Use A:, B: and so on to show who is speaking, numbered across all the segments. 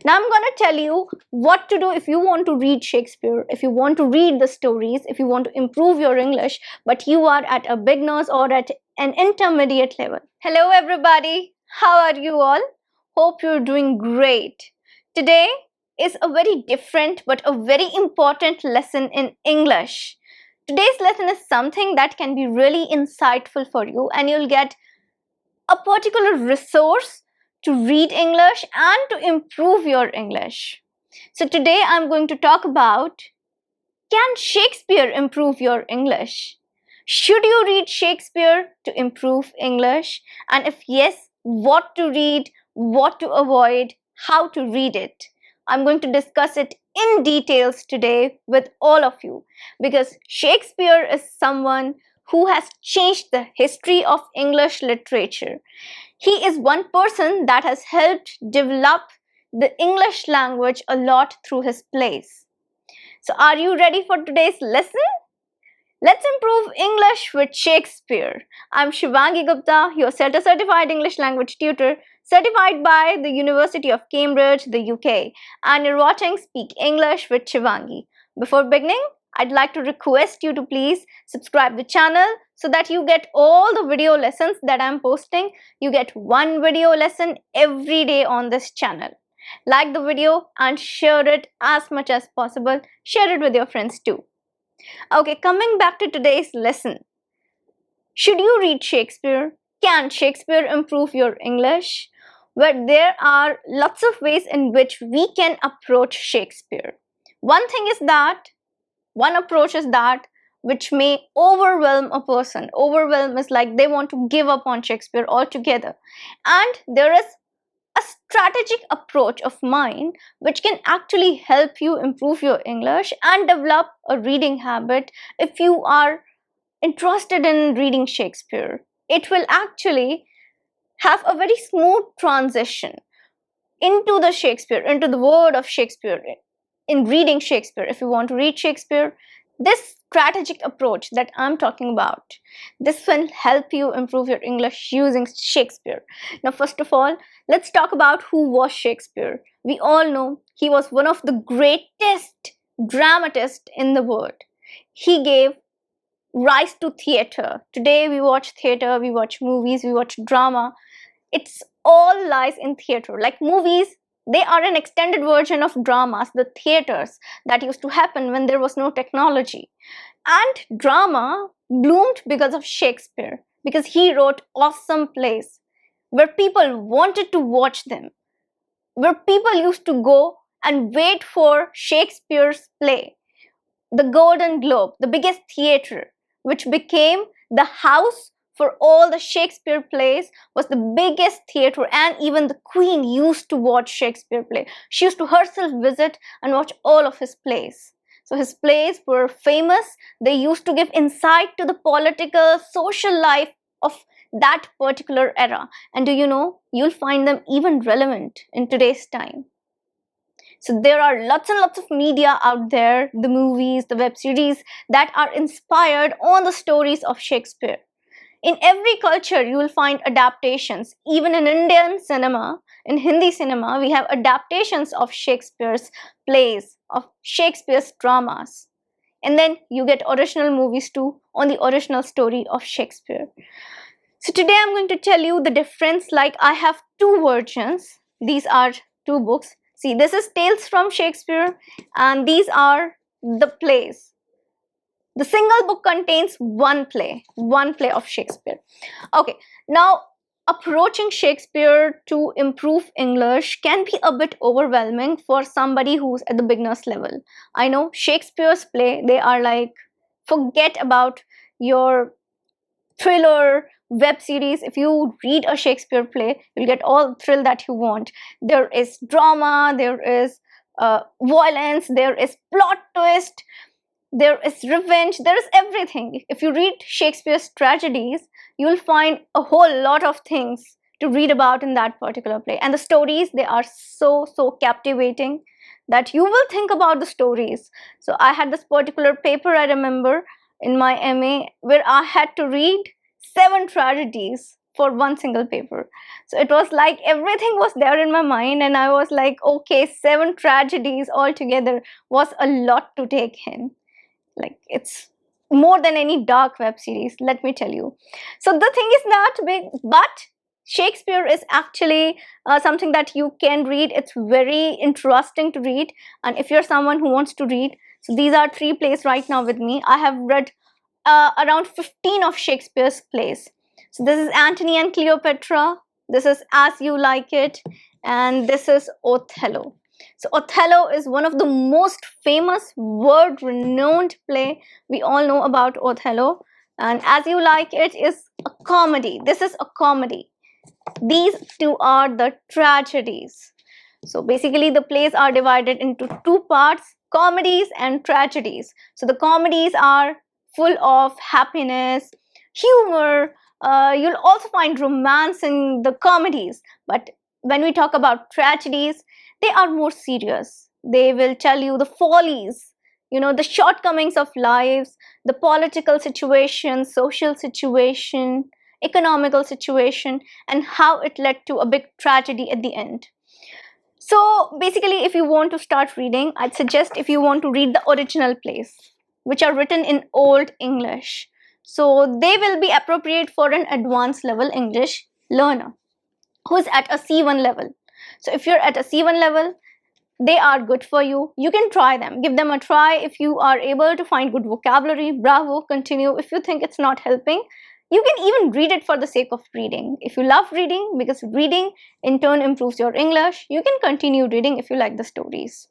A: Now I'm going to tell you what to do if you want to read Shakespeare, if you want to read the stories, if you want to improve your English, but you are at a beginner's or at an intermediate level. Hello everybody, how are you all? Hope you're doing great. Today is a very different but a very important lesson in English. Today's lesson is something that can be really insightful for you, and you'll get a particular resource to read English and to improve your English. So today I'm going to talk about, can Shakespeare improve your English? Should you read Shakespeare to improve English? And if yes, what to read, what to avoid, how to read it? I'm going to discuss it in details today with all of you, because Shakespeare is someone who has changed the history of English literature. He is one person that has helped develop the English language a lot through his plays. So are you ready for today's lesson? Let's improve English with Shakespeare. I'm Shivangi Gupta, your CETA certified English language tutor, certified by the University of Cambridge, the UK, and you're watching Speak English with Shivangi. Before beginning, I'd like to request you to please subscribe the channel so that you get all the video lessons that I'm posting. You get one video lesson every day on this channel. Like the video and share it as much as possible. Share it with your friends too. Okay, coming back to today's lesson. Should you read Shakespeare? Can Shakespeare improve your English? Well, there are lots of ways in which we can approach Shakespeare. One approach is that which may overwhelm a person. Overwhelm is like they want to give up on Shakespeare altogether. And there is a strategic approach of mine which can actually help you improve your English and develop a reading habit if you are interested in reading Shakespeare. It will actually have a very smooth transition into the Shakespeare, into the world of Shakespeare, in reading Shakespeare. If you want to read Shakespeare, this strategic approach that I'm talking about, this will help you improve your English using Shakespeare. Now, first of all, let's talk about who was Shakespeare. We all know he was one of the greatest dramatists in the world. He gave rise to theatre. Today we watch theatre, we watch movies, we watch drama. It's all lies in theatre. Like movies, they are an extended version of dramas, the theatres that used to happen when there was no technology. And drama bloomed because of Shakespeare, because he wrote awesome plays where people wanted to watch them, where people used to go and wait for Shakespeare's play. The Golden Globe, the biggest theatre, which became the house for all the Shakespeare plays, was the biggest theatre, and even the Queen used to watch Shakespeare play. She used to herself visit and watch all of his plays. So his plays were famous. They used to give insight to the political, social life of that particular era. And do you know, you'll find them even relevant in today's time. So there are lots and lots of media out there, the movies, the web series, that are inspired on the stories of Shakespeare. In every culture, you will find adaptations. Even in Indian cinema, in Hindi cinema, we have adaptations of Shakespeare's plays, of Shakespeare's dramas. And then you get original movies too on the original story of Shakespeare. So today I'm going to tell you the difference. Like, I have two versions. These are two books. See, this is Tales from Shakespeare, and these are the plays. The single book contains one play of Shakespeare. Okay, now approaching Shakespeare to improve English can be a bit overwhelming for somebody who's at the beginner's level. I know Shakespeare's play, they are like, forget about your thriller web series. If you read a Shakespeare play, you'll get all the thrill that you want. There is drama, there is violence, there is plot twist, there is revenge, there is everything. If you read Shakespeare's tragedies, you'll find a whole lot of things to read about in that particular play. And the stories, they are so captivating that you will think about the stories. So I had this particular paper, I remember, in my MA, where I had to read 7 tragedies for one single paper. So it was like everything was there in my mind, and I was like, okay, 7 tragedies altogether was a lot to take in. Like, it's more than any dark web series, let me tell you. So the thing is not big, but Shakespeare is actually something that you can read. It's very interesting to read, and if you're someone who wants to read, so these are 3 plays right now with me. I have read around 15 of Shakespeare's plays. So this is Antony and Cleopatra, this is As You Like It, and this is Othello. So Othello is one of the most famous, world-renowned play. We all know about Othello. And As You Like It is a comedy. This is a comedy. These 2 are the tragedies. So basically the plays are divided into 2 parts, comedies and tragedies. So the comedies are full of happiness, humor. You'll also find romance in the comedies. But when we talk about tragedies, they are more serious. They will tell you the follies, the shortcomings of lives, the political situation, social situation, economical situation, and how it led to a big tragedy at the end. So basically, if you want to start reading, I'd suggest if you want to read the original plays, which are written in Old English. So they will be appropriate for an advanced level English learner who is at a C1 level. So if you're at a C1 level, they are good for you. You can try them. Give them a try. If you are able to find good vocabulary, bravo, continue. If you think it's not helping, you can even read it for the sake of reading. If you love reading, because reading in turn improves your English, you can continue reading if you like the stories.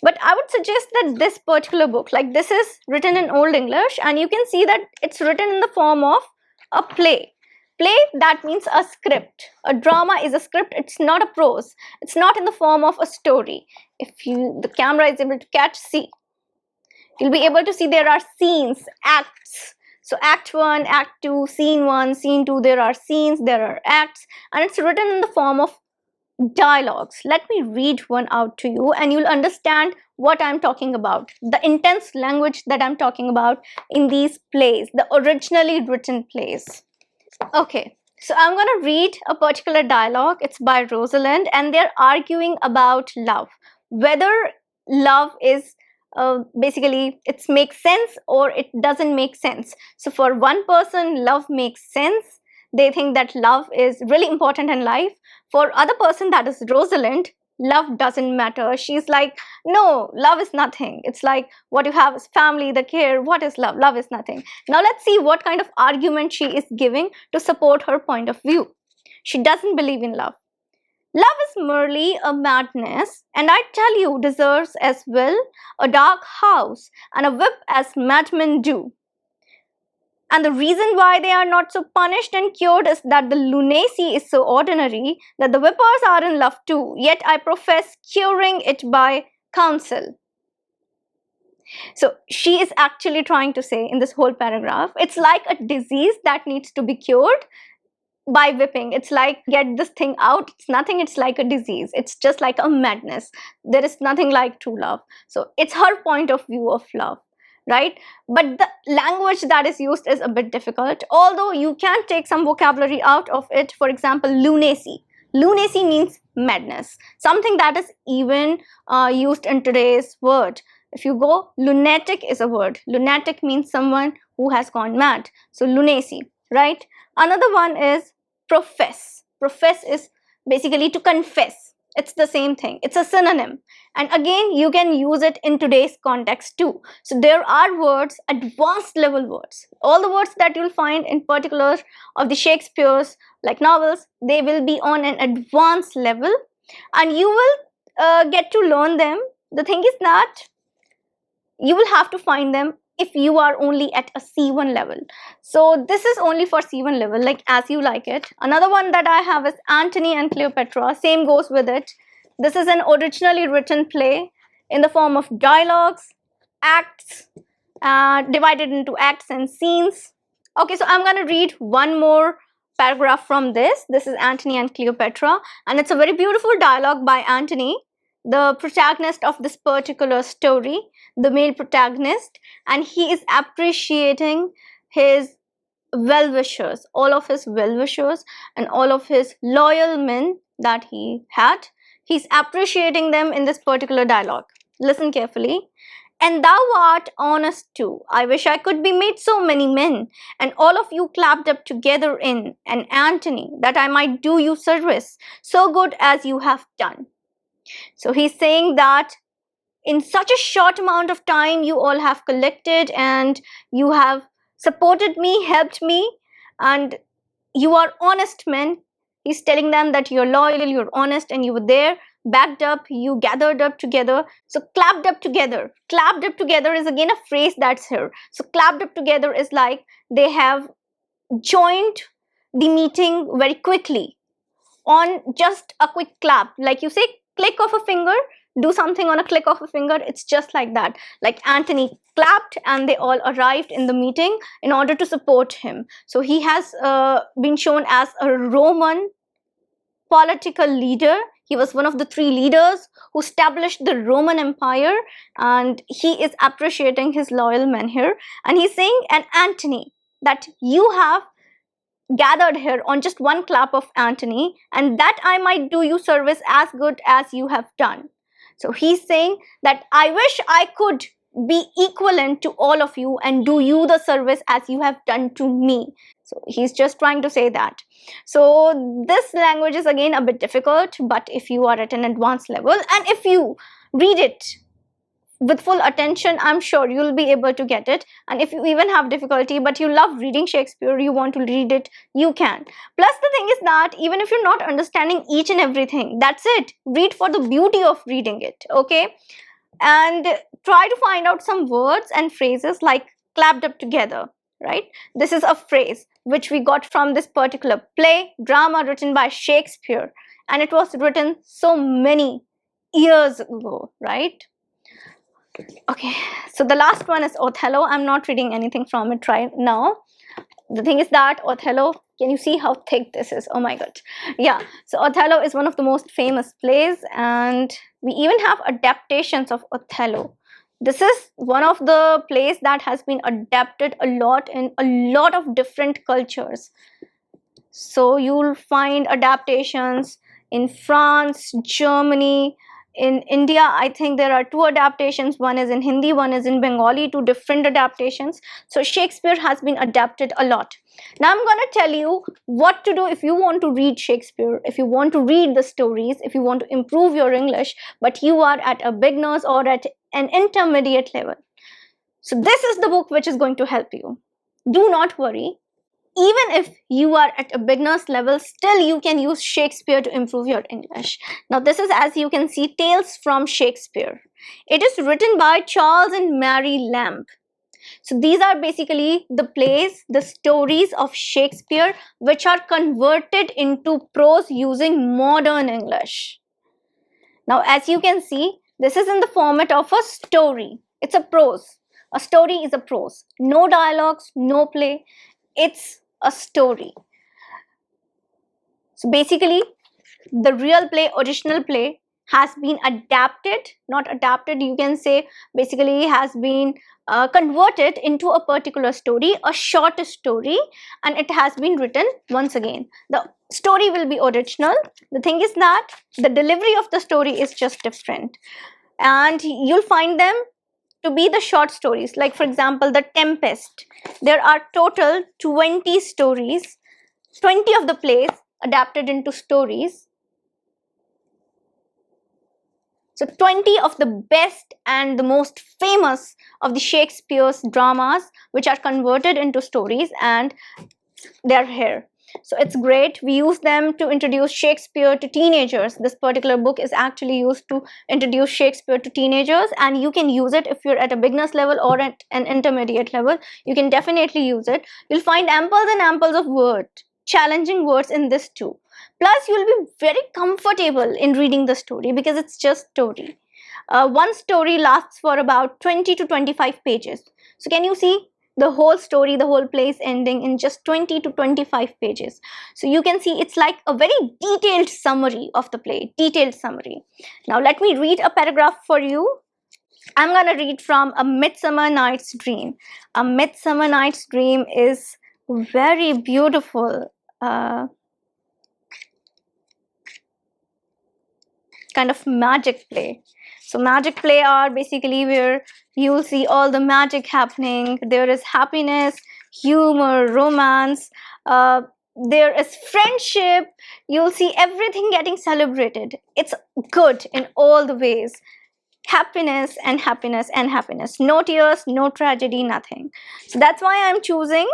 A: But I would suggest that this particular book, like this is written in Old English, and you can see that it's written in the form of a play. Play, that means a script. A drama is a script. It's not a prose. It's not in the form of a story. If the camera is able to catch, see. You'll be able to see there are scenes, acts. So act 1, act 2, scene 1, scene 2, there are scenes, there are acts, and it's written in the form of dialogues. Let me read one out to you and you'll understand what I'm talking about. The intense language that I'm talking about in these plays, the originally written plays. Okay, so I'm going to read a particular dialogue. It's by Rosalind, and they're arguing about love. Whether love is basically it makes sense or it doesn't make sense. So for one person, love makes sense. They think that love is really important in life. For other person, that is Rosalind, love doesn't matter. She's like, no, love is nothing. It's like what you have is family, the care. What is love? Love is nothing. Now let's see what kind of argument she is giving to support her point of view. She doesn't believe in love. Love is merely a madness, and I tell you, deserves as well a dark house and a whip as madmen do. And the reason why they are not so punished and cured is that the lunacy is so ordinary that the whippers are in love too, yet I profess curing it by counsel. So she is actually trying to say in this whole paragraph, it's like a disease that needs to be cured by whipping. It's like, get this thing out. It's nothing. It's like a disease. It's just like a madness. There is nothing like true love. So it's her point of view of love, right? But the language that is used is a bit difficult, although you can take some vocabulary out of it. For example, lunacy. Lunacy means madness, something that is even used in today's word. If you go, lunatic is a word. Lunatic means someone who has gone mad. So lunacy, right? Another one is profess. Profess is basically to confess. It's the same thing. It's a synonym. And again, you can use it in today's context too. So there are words, advanced level words. All the words that you'll find in particular of the Shakespeare's like novels, they will be on an advanced level and you will get to learn them. The thing is that you will have to find them if you are only at a C1 level. So this is only for C1 level, like As You Like It. Another one that I have is Antony and Cleopatra. Same goes with it. This is an originally written play in the form of dialogues, acts, divided into acts and scenes. Okay, so I'm going to read one more paragraph from this. This is Antony and Cleopatra, and it's a very beautiful dialogue by Antony, the protagonist of this particular story, the male protagonist, and he is appreciating his well-wishers, all of his well-wishers and all of his loyal men that he had. He's appreciating them in this particular dialogue. Listen carefully. And thou art honest too. I wish I could be made so many men, and all of you clapped up together in an Antony, that I might do you service, so good as you have done. So he's saying that in such a short amount of time, you all have collected and you have supported me, helped me, and you are honest men. He's telling them that you're loyal, you're honest, and you were there, backed up, you gathered up together. So clapped up together. Clapped up together is again a phrase that's here. So clapped up together is like they have joined the meeting very quickly on just a quick clap. Like you say, click of a finger, do something on a click of a finger. It's just like that. Like Antony clapped and they all arrived in the meeting in order to support him. So he has been shown as a Roman political leader. He was one of the three leaders who established the Roman Empire, and he is appreciating his loyal men here. And he's saying, and Antony, that you have gathered here on just one clap of Antony, and that I might do you service as good as you have done. So he's saying that I wish I could be equivalent to all of you and do you the service as you have done to me. So he's just trying to say that. So this language is again a bit difficult, but if you are at an advanced level and if you read it with full attention, I'm sure you'll be able to get it. And if you even have difficulty but you love reading Shakespeare, you want to read it, you can. Plus the thing is that even if you're not understanding each and everything, that's it. Read for the beauty of reading it, okay? And try to find out some words and phrases like clapped up together, right? This is a phrase which we got from this particular play, drama written by Shakespeare. And it was written so many years ago, right? Okay, so the last one is Othello. I'm not reading anything from it right now. The thing is that Othello, can you see how thick this is? Oh my god. Yeah, so Othello is one of the most famous plays, and we even have adaptations of Othello. This is one of the plays that has been adapted a lot in a lot of different cultures. So you'll find adaptations in France, Germany, in India. I think there are two adaptations. One is in Hindi, one is in Bengali, two different adaptations. So Shakespeare has been adapted a lot. Now I'm going to tell you what to do if you want to read Shakespeare, if you want to read the stories, if you want to improve your English, but you are at a beginner's or at an intermediate level. So this is the book which is going to help you. Do not worry. Even if you are at a beginner's level, still you can use Shakespeare to improve your English. Now this is, as you can see, Tales from Shakespeare. It is written by Charles and Mary Lamb. So these are basically the plays, the stories of Shakespeare which are converted into prose using modern English. Now as you can see, this is in the format of a story. It's a prose. A story is a prose. No dialogues, no play. It's a story. So basically, the real play, original play, has been adapted, not adapted, you can say, basically has been converted into a particular story, a short story, and it has been written once again. The story will be original. The thing is that the delivery of the story is just different. And you'll find them to be the short stories. Like for example, the Tempest. There are total 20 stories, 20 of the plays adapted into stories. So 20 of the best and the most famous of the Shakespeare's dramas which are converted into stories, and they're here. So it's great. We use them to introduce Shakespeare to teenagers. This particular book is actually used to introduce Shakespeare to teenagers, and you can use it if you're at a beginner's level or at an intermediate level. You can definitely use it. You'll find amples and amples of words, challenging words in this too. Plus, you'll be very comfortable in reading the story because it's just story. One story lasts for about 20 to 25 pages. So can you see? The whole story, the whole play is ending in just 20 to 25 pages. So you can see it's like a very detailed summary of the play, detailed summary. Now let me read a paragraph for you. I'm going to read from A Midsummer Night's Dream. A Midsummer Night's Dream is Very beautiful kind of magic play. So magic play are basically where you'll see all the magic happening. There is happiness, humor, romance, uh, there is friendship. You'll see everything getting celebrated. It's good in all the ways. Happiness and happiness and happiness. No tears, no tragedy, nothing. So that's why I'm choosing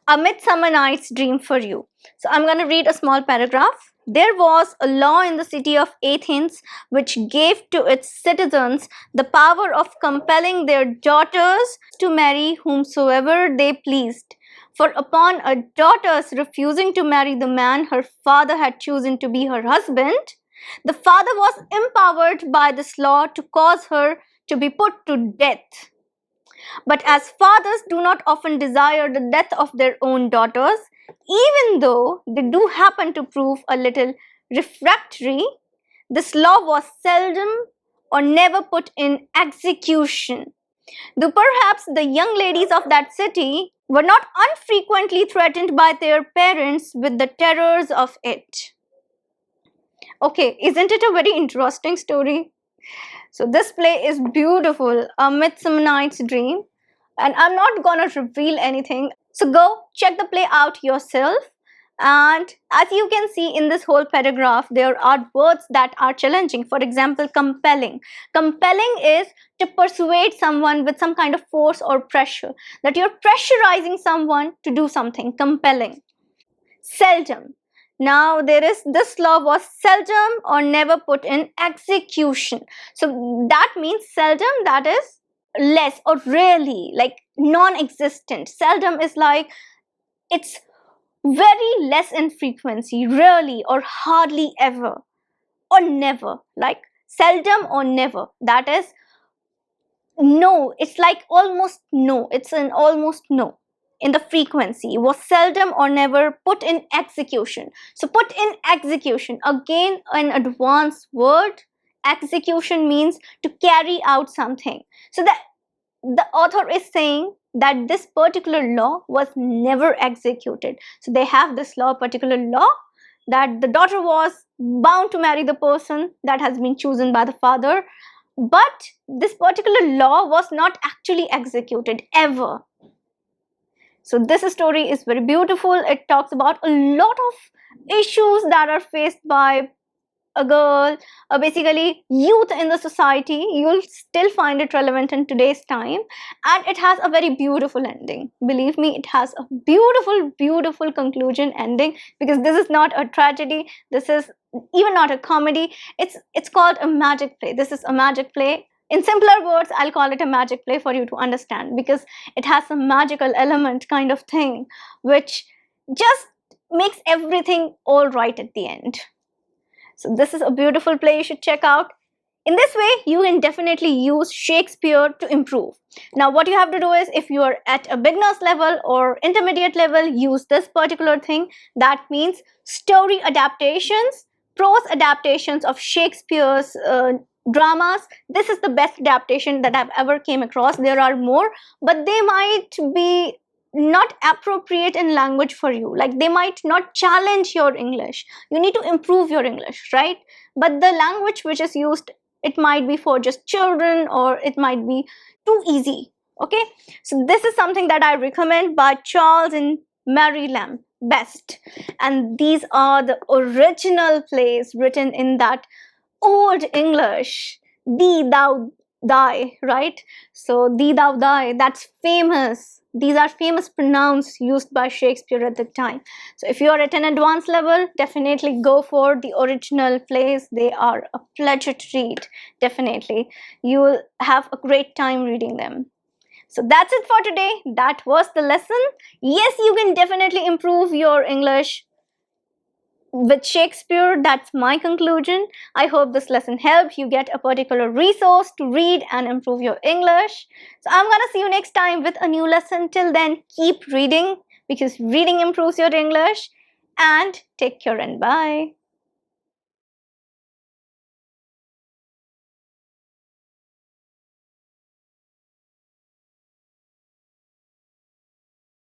A: A Midsummer Night's Dream for you. So I'm going to read a small paragraph. There was a law in the city of Athens which gave to its citizens the power of compelling their daughters to marry whomsoever they pleased. For upon a daughter's refusing to marry the man her father had chosen to be her husband, the father was empowered by this law to cause her to be put to death. But as fathers do not often desire the death of their own daughters, even though they do happen to prove a little refractory, this law was seldom or never put in execution. Though perhaps the young ladies of that city were not unfrequently threatened by their parents with the terrors of it. Okay, isn't it a very interesting story? So this play is beautiful, A Midsummer Night's Dream, and I'm not gonna reveal anything. So go check the play out yourself. And as you can see in this whole paragraph, there are words that are challenging. For example, compelling. Compelling is to persuade someone with some kind of force or pressure, that you're pressurizing someone to do something. Compelling. Seldom. Now there is, this law was seldom or never put in execution. So that means seldom, that is less or rarely, like non-existent. Seldom is like it's very less in frequency, rarely or hardly ever, or never, like seldom or never. That is no, it's like almost no, it's an almost no in the frequency. Was seldom or never put in execution. So put in execution, again an advanced word. Execution means to carry out something. So the author is saying that this particular law was never executed. So they have this law, particular law, that the daughter was bound to marry the person that has been chosen by the father, but this particular law was not actually executed ever. So this story is very beautiful. It talks about a lot of issues that are faced by a girl, basically youth in the society. You'll still find it relevant in today's time, and it has a very beautiful ending. Believe me, it has a beautiful, beautiful conclusion ending, because this is not a tragedy, this is even not a comedy. It's called a magic play. This is a magic play. In simpler words, I'll call it a magic play for you to understand, because it has some magical element kind of thing which just makes everything all right at the end. So this is a beautiful play you should check out. In this way, you can definitely use Shakespeare to improve. Now, what you have to do is, if you are at a beginner's level or intermediate level, use this particular thing. That means story adaptations, prose adaptations of Shakespeare's dramas. This is the best adaptation that I've ever came across. There are more, but they might be not appropriate in language for you. Like, they might not challenge your English. You need to improve your English, right? But the language which is used, it might be for just children, or it might be too easy. Okay, so this is something that I recommend by Charles and Mary Lamb, best. And these are the original plays written in that old English, thee, thou, thy, right? So thee, thou, thy, that's famous. These are famous pronouns used by Shakespeare at the time. So if you are at an advanced level, definitely go for the original plays. They are a pleasure to read. Definitely, you will have a great time reading them. So that's it for today. That was the lesson. Yes, you can definitely improve your English with Shakespeare. That's my conclusion. I hope this lesson helped you get a particular resource to read and improve your English. So I'm gonna see you next time with a new lesson. Till then, keep reading, because reading improves your English. And take care and bye.